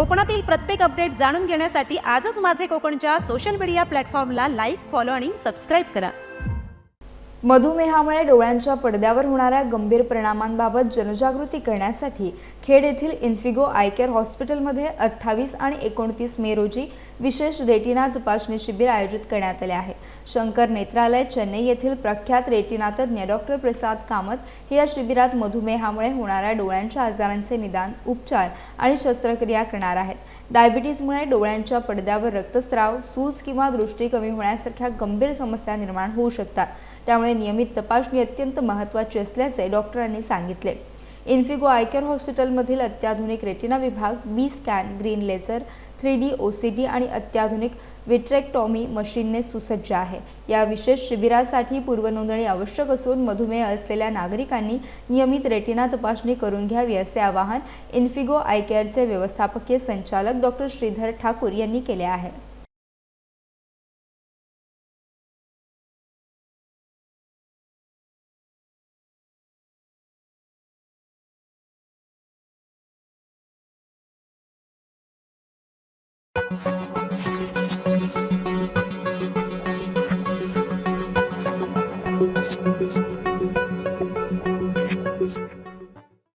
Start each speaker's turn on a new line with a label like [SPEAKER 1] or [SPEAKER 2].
[SPEAKER 1] कोकणातील प्रत्येक अपडेट जाणून घेण्यासाठी आजच माझे कोकणच्या सोशल मीडिया प्लॅटफॉर्मला लाईक, फॉलो आणि सबस्क्राईब करा।
[SPEAKER 2] मधुमेहामुळे डोळ्यांच्या पडद्यावर होणाऱ्या गंभीर परिणामांबाबत जनजागृती करण्यासाठी खेड येथील इन्फिगो आय केअर हॉस्पिटलमध्ये 28 आणि 29 मे रोजी विशेष रेटिना तपासणी शिबिर आयोजित करण्यात आले आहे। शंकर नेत्रालय चेन्नई येथील प्रख्यात रेटिना तज्ञ डॉक्टर प्रसाद कामत हे या शिबिरात मधुमेहामुळे होणाऱ्या डोळ्यांच्या आजारांचे निदान, उपचार आणि शस्त्रक्रिया करणार आहेत। डायबिटीजमुळे डोळ्यांच्या पडद्यावर रक्तस्राव, सूज किंवा दृष्टी कमी होण्यासारख्या गंभीर समस्या निर्माण होऊ शकतात। त्यामुळे नियमित तपासणी अत्यंत महत्त्वाची असल्याचे डॉक्टरांनी सांगितले। इन्फिगो आय केअर हॉस्पिटलमधील अत्याधुनिक रेटिना विभाग B scan, green laser, 3D OCT आणि अत्याधुनिक विट्रेक्टॉमी मशीनने सुसज्ज आहे। या विशेष शिबिरासाठी पूर्वनोंदणी आवश्यक असून मधुमेह असलेल्या नागरिकांनी नियमित रेटिना तपासणी करून घ्यावी असे आवाहन इन्फिगो आय केअरचे व्यवस्थापकीय संचालक डॉक्टर श्रीधर ठाकूर यांनी केले आहे।